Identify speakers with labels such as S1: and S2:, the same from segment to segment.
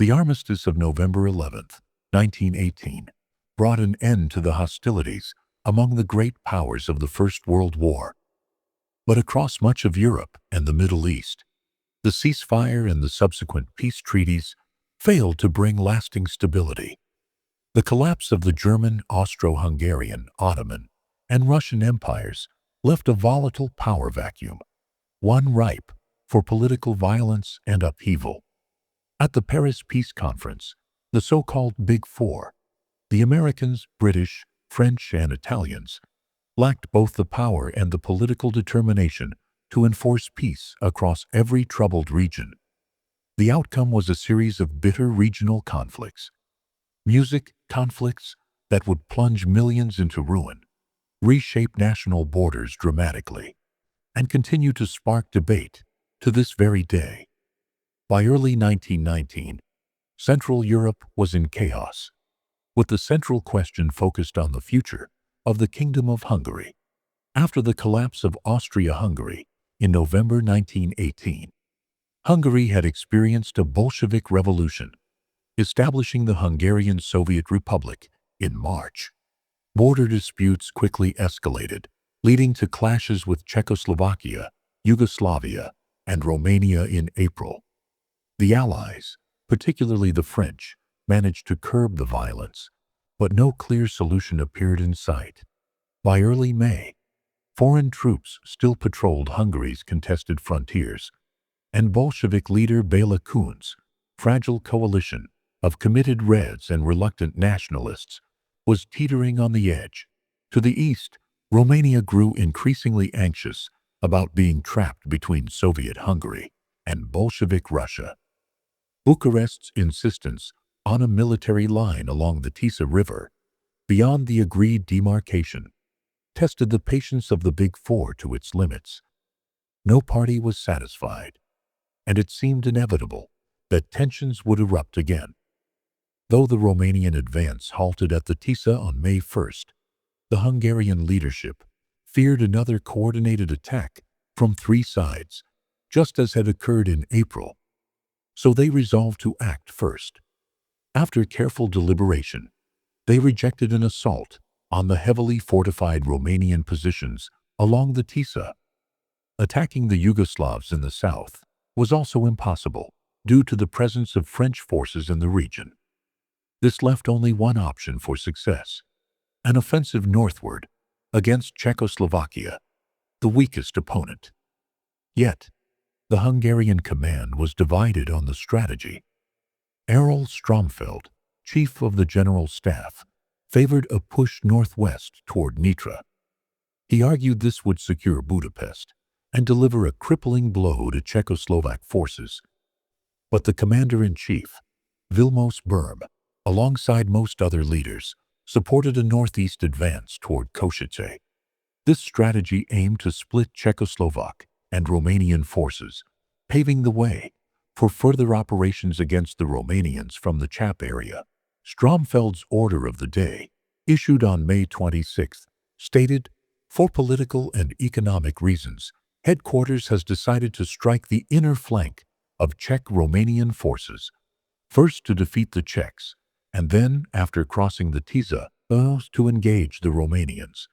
S1: The armistice of November 11, 1918, brought an end to the hostilities among the great powers of the First World War. But across much of Europe and the Middle East, the ceasefire and the subsequent peace treaties failed to bring lasting stability. The collapse of the German, Austro-Hungarian, Ottoman, and Russian empires left a volatile power vacuum, one ripe for political violence and upheaval. At the Paris Peace Conference, the so-called Big Four, the Americans, British, French, and Italians lacked both the power and the political determination to enforce peace across every troubled region. The outcome was a series of bitter regional conflicts, conflicts that would plunge millions into ruin, reshape national borders dramatically, and continue to spark debate to this very day. By early 1919, Central Europe was in chaos, with the central question focused on the future of the Kingdom of Hungary. After the collapse of Austria-Hungary in November 1918, Hungary had experienced a Bolshevik revolution, establishing the Hungarian Soviet Republic in March. Border disputes quickly escalated, leading to clashes with Czechoslovakia, Yugoslavia, and Romania in April. The Allies, particularly the French, managed to curb the violence, but no clear solution appeared in sight. By early May, foreign troops still patrolled Hungary's contested frontiers, and Bolshevik leader Bela Kun's fragile coalition of committed Reds and reluctant nationalists was teetering on the edge. To the east, Romania grew increasingly anxious about being trapped between Soviet Hungary and Bolshevik Russia. Bucharest's insistence on a military line along the Tisza River, beyond the agreed demarcation, tested the patience of the Big Four to its limits. No party was satisfied, and it seemed inevitable that tensions would erupt again. Though the Romanian advance halted at the Tisza on May 1st, the Hungarian leadership feared another coordinated attack from three sides, just as had occurred in April. So they resolved to act first. After careful deliberation, they rejected an assault on the heavily fortified Romanian positions along the Tisza. Attacking the Yugoslavs in the south was also impossible due to the presence of French forces in the region. This left only one option for success: an offensive northward against Czechoslovakia, the weakest opponent. Yet, the Hungarian command was divided on the strategy. Errol Stromfeld, chief of the General Staff, favored a push northwest toward Nitra. He argued this would secure Budapest and deliver a crippling blow to Czechoslovak forces. But the commander-in-chief, Vilmos Berm, alongside most other leaders, supported a northeast advance toward Košice. This strategy aimed to split Czechoslovak and Romanian forces, paving the way for further operations against the Romanians from the Chap area. Stromfeld's order of the day, issued on May 26, stated, "For political and economic reasons, headquarters has decided to strike the inner flank of Czech-Romanian forces, first to defeat the Czechs, and then, after crossing the Tisza, to engage the Romanians."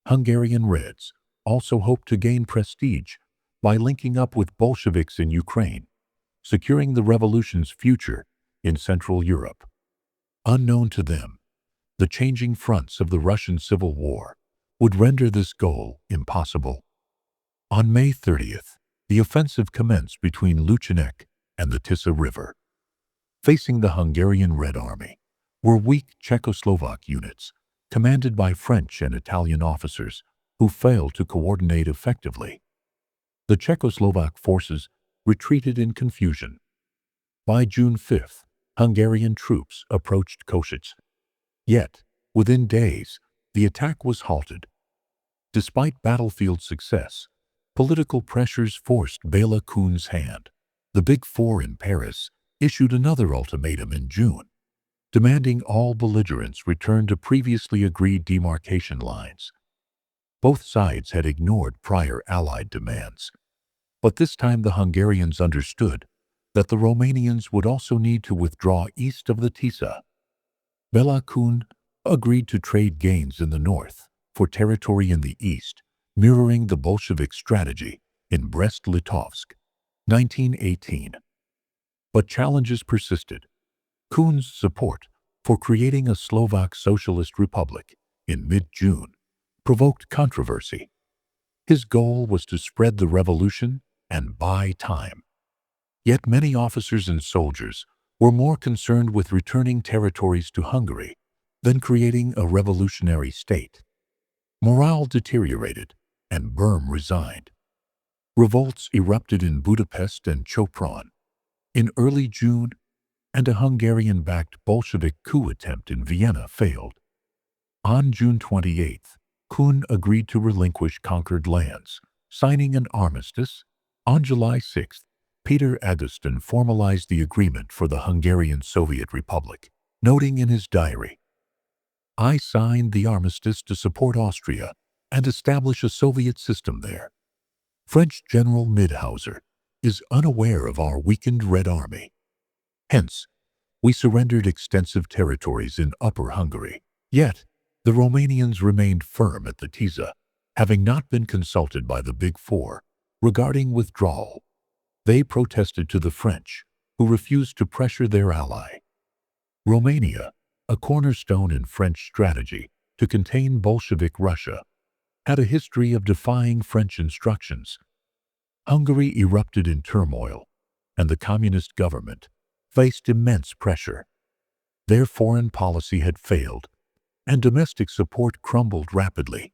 S1: Hungarian Reds also hoped to gain prestige by linking up with Bolsheviks in Ukraine, securing the revolution's future in Central Europe. Unknown to them, the changing fronts of the Russian Civil War would render this goal impossible. On May 30th, the offensive commenced between Lučenec and the Tisza River. Facing the Hungarian Red Army were weak Czechoslovak units, commanded by French and Italian officers who failed to coordinate effectively. The Czechoslovak forces retreated in confusion. By June 5th, Hungarian troops approached Košice. Yet, within days, the attack was halted. Despite battlefield success, political pressures forced Bela Kun's hand. The Big Four in Paris issued another ultimatum in June, demanding all belligerents return to previously agreed demarcation lines. Both sides had ignored prior Allied demands, but this time the Hungarians understood that the Romanians would also need to withdraw east of the Tisza. Bela Kun agreed to trade gains in the north for territory in the east, mirroring the Bolshevik strategy in Brest-Litovsk, 1918. But challenges persisted. Kun's support for creating a Slovak Socialist Republic in mid-June provoked controversy. His goal was to spread the revolution and buy time. Yet many officers and soldiers were more concerned with returning territories to Hungary than creating a revolutionary state. Morale deteriorated, and Böhm resigned. Revolts erupted in Budapest and Sopron in early June, and a Hungarian-backed Bolshevik coup attempt in Vienna failed. On June 28th, Kun agreed to relinquish conquered lands, signing an armistice. On July 6th, Peter Augustin formalized the agreement for the Hungarian Soviet Republic, noting in his diary, "I signed the armistice to support Austria and establish a Soviet system there. French General Midhauser is unaware of our weakened Red Army. Hence, we surrendered extensive territories in Upper Hungary." Yet, the Romanians remained firm at the Tisza, having not been consulted by the Big Four regarding withdrawal. They protested to the French, who refused to pressure their ally. Romania, a cornerstone in French strategy to contain Bolshevik Russia, had a history of defying French instructions. Hungary erupted in turmoil, and the communist government faced immense pressure. Their foreign policy had failed, and domestic support crumbled rapidly.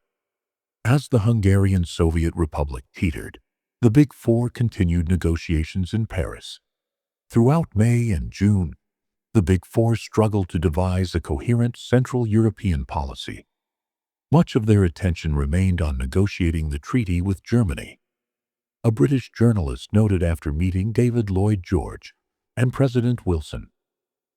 S1: As the Hungarian Soviet Republic teetered, the Big Four continued negotiations in Paris. Throughout May and June, the Big Four struggled to devise a coherent Central European policy. Much of their attention remained on negotiating the treaty with Germany. A British journalist noted after meeting David Lloyd George and President Wilson,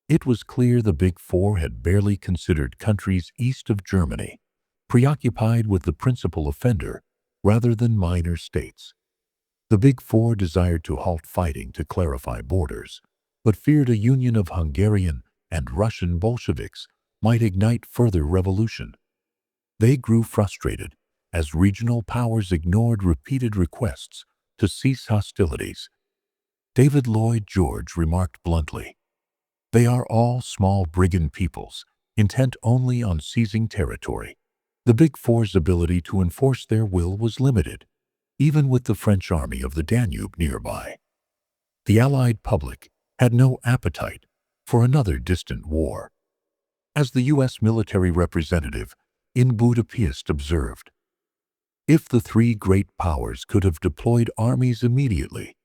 S1: "It was clear the Big Four had barely considered countries east of Germany, preoccupied with the principal offender rather than minor states." The Big Four desired to halt fighting to clarify borders, but feared a union of Hungarian and Russian Bolsheviks might ignite further revolution. They grew frustrated as regional powers ignored repeated requests to cease hostilities. David Lloyd George remarked bluntly, "They are all small brigand peoples, intent only on seizing territory." The Big Four's ability to enforce their will was limited, even with the French army of the Danube nearby. The Allied public had no appetite for another distant war. As the U.S. military representative in Budapest observed, "If the three great powers could have deployed armies immediately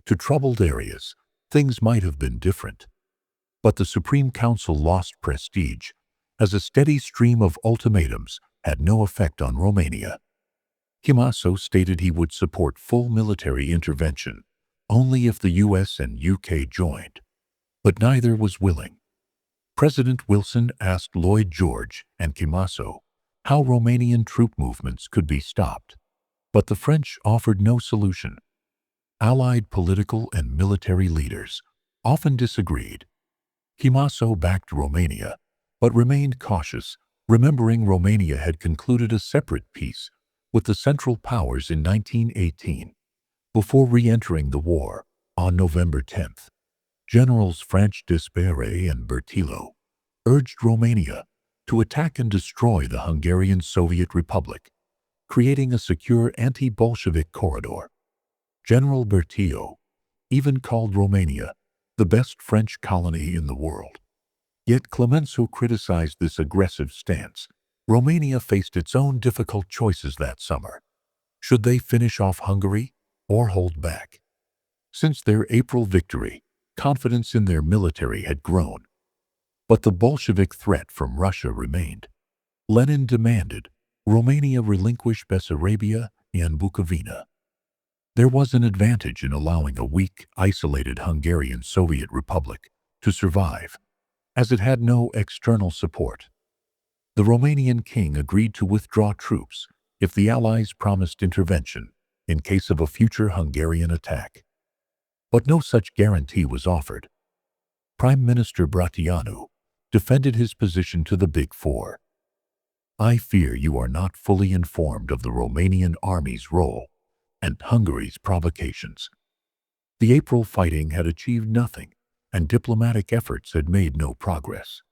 S1: to troubled areas, things might have been different." But the Supreme Council lost prestige, as a steady stream of ultimatums had no effect on Romania. Chimasso stated he would support full military intervention only if the U.S. and UK joined, but neither was willing. President Wilson asked Lloyd George and Chimasso how Romanian troop movements could be stopped, but the French offered no solution. Allied political and military leaders often disagreed. Chimasso backed Romania, but remained cautious, remembering Romania had concluded a separate peace with the Central Powers in 1918, before re-entering the war on November 10th. Generals Franch Desperet and Bertilo urged Romania to attack and destroy the Hungarian Soviet Republic, creating a secure anti-Bolshevik corridor. General Bertilo even called Romania the best French colony in the world. Yet Clemenceau criticized this aggressive stance. Romania faced its own difficult choices that summer. Should they finish off Hungary or hold back? Since their April victory, confidence in their military had grown. But the Bolshevik threat from Russia remained. Lenin demanded Romania relinquish Bessarabia and Bukovina. There was an advantage in allowing a weak, isolated Hungarian Soviet Republic to survive, as it had no external support. The Romanian king agreed to withdraw troops if the Allies promised intervention in case of a future Hungarian attack. But no such guarantee was offered. Prime Minister Brătianu defended his position to the Big Four. "I fear you are not fully informed of the Romanian army's role and Hungary's provocations." The April fighting had achieved nothing, and diplomatic efforts had made no progress.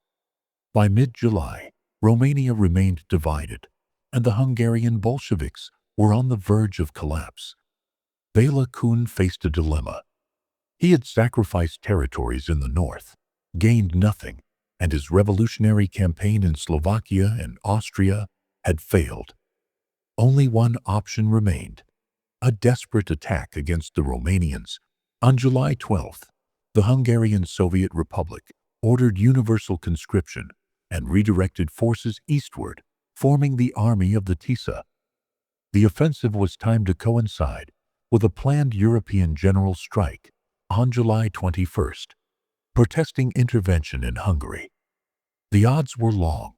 S1: By mid-July, Romania remained divided, and the Hungarian Bolsheviks were on the verge of collapse. Bela Kun faced a dilemma. He had sacrificed territories in the north, gained nothing, and his revolutionary campaign in Slovakia and Austria had failed. Only one option remained: a desperate attack against the Romanians. On July 12th, the Hungarian Soviet Republic ordered universal conscription and redirected forces eastward, forming the Army of the Tisza. The offensive was timed to coincide with a planned European general strike on July 21st, protesting intervention in Hungary. The odds were long.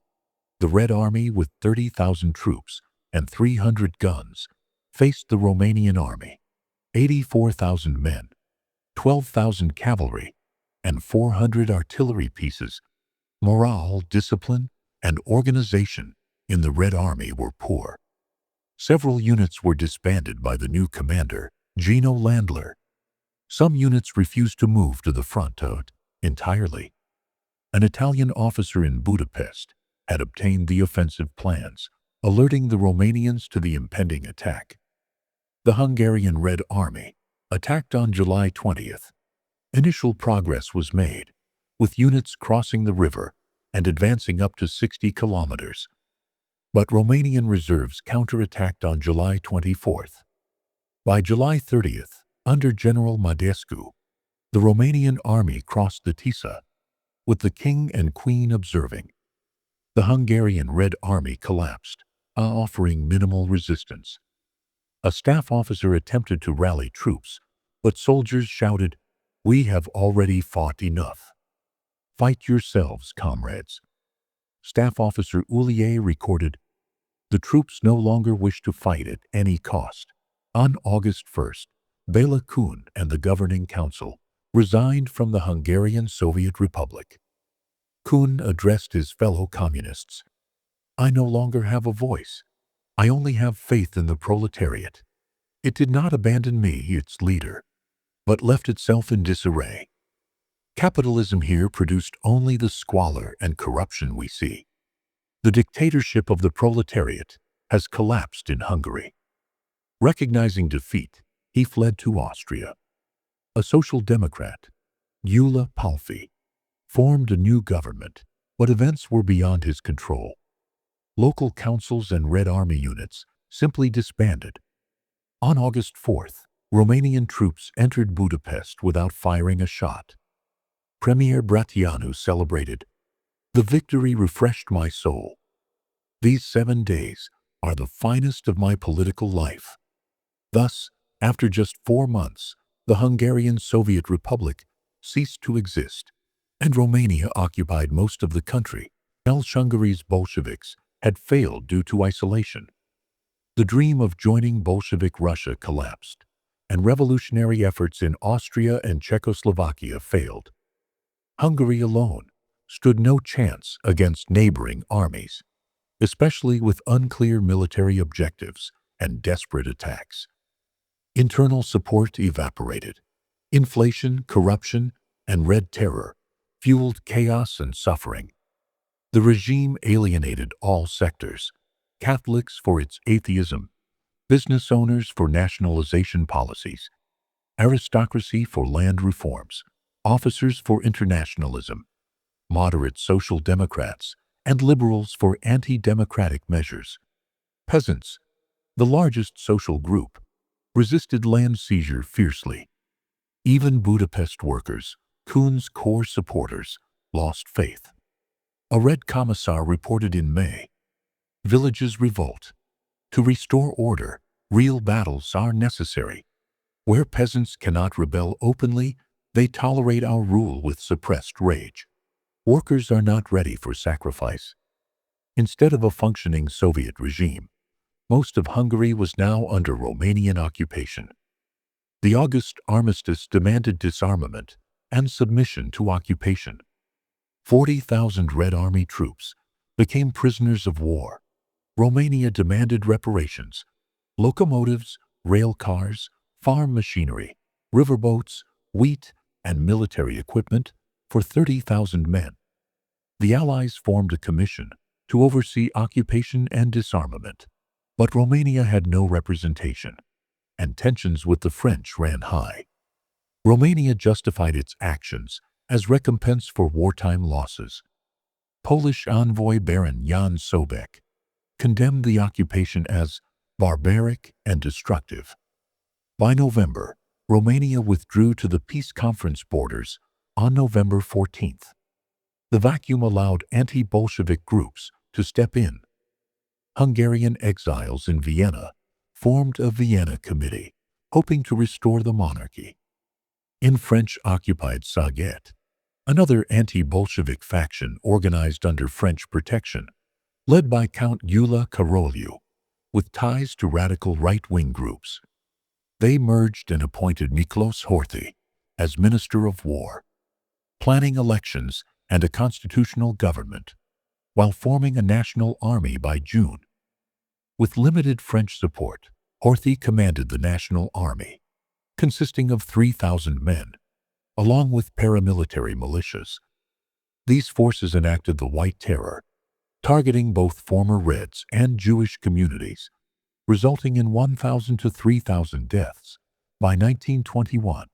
S1: The Red Army, with 30,000 troops and 300 guns, faced the Romanian Army, 84,000 men, 12,000 cavalry, and 400 artillery pieces. Morale, discipline, and organization in the Red Army were poor. Several units were disbanded by the new commander, Gino Landler. Some units refused to move to the front entirely. An Italian officer in Budapest had obtained the offensive plans, alerting the Romanians to the impending attack. The Hungarian Red Army attacked on July 20th. Initial progress was made, with units crossing the river and advancing up to 60 kilometers. But Romanian reserves counterattacked on July 24th. By July 30th, under General Madescu, the Romanian army crossed the Tisza, with the king and queen observing. The Hungarian Red Army collapsed, offering minimal resistance. A staff officer attempted to rally troops, but soldiers shouted, "We have already fought enough. Fight yourselves, comrades." Staff Officer Oulier recorded, "The troops no longer wish to fight at any cost." On August 1st, Bela Kun and the governing council resigned from the Hungarian Soviet Republic. Kun addressed his fellow communists. "I no longer have a voice. I only have faith in the proletariat. It did not abandon me, its leader, but left itself in disarray. Capitalism here produced only the squalor and corruption we see. The dictatorship of the proletariat has collapsed in Hungary." Recognizing defeat, he fled to Austria. A social democrat, Gyula Palfi, formed a new government, but events were beyond his control. Local councils and Red Army units simply disbanded. On August 4th, Romanian troops entered Budapest without firing a shot. Premier Brătianu celebrated, "The victory refreshed my soul. These 7 days are the finest of my political life." Thus, after just 4 months, the Hungarian Soviet Republic ceased to exist, and Romania occupied most of the country, else Hungary's Bolsheviks had failed due to isolation. The dream of joining Bolshevik Russia collapsed, and revolutionary efforts in Austria and Czechoslovakia failed. Hungary alone stood no chance against neighboring armies, especially with unclear military objectives and desperate attacks. Internal support evaporated. Inflation, corruption, and red terror fueled chaos and suffering. The regime alienated all sectors: Catholics for its atheism, business owners for nationalization policies, aristocracy for land reforms, officers for internationalism, moderate social democrats, and liberals for anti-democratic measures. Peasants, the largest social group, resisted land seizure fiercely. Even Budapest workers, Kun's core supporters, lost faith. A Red Commissar reported in May, "Villages revolt. To restore order, real battles are necessary. Where peasants cannot rebel openly, they tolerate our rule with suppressed rage. Workers are not ready for sacrifice." Instead of a functioning Soviet regime, most of Hungary was now under Romanian occupation. The August armistice demanded disarmament and submission to occupation. 40,000 Red Army troops became prisoners of war. Romania demanded reparations, locomotives, rail cars, farm machinery, riverboats, wheat, and military equipment for 30,000 men. The Allies formed a commission to oversee occupation and disarmament, but Romania had no representation, and tensions with the French ran high. Romania justified its actions as recompense for wartime losses. Polish envoy Baron Jan Sobek condemned the occupation as barbaric and destructive. By November, Romania withdrew to the peace conference borders on November 14th. The vacuum allowed anti-Bolshevik groups to step in. Hungarian exiles in Vienna formed a Vienna Committee, hoping to restore the monarchy. In French-occupied Saget, another anti-Bolshevik faction organized under French protection, led by Count Gyula Karoliu, with ties to radical right-wing groups. They merged and appointed Miklos Horthy as Minister of War, planning elections and a constitutional government, while forming a national army by June. With limited French support, Horthy commanded the National Army, consisting of 3,000 men, along with paramilitary militias. These forces enacted the White Terror, targeting both former Reds and Jewish communities, resulting in 1,000 to 3,000 deaths by 1921.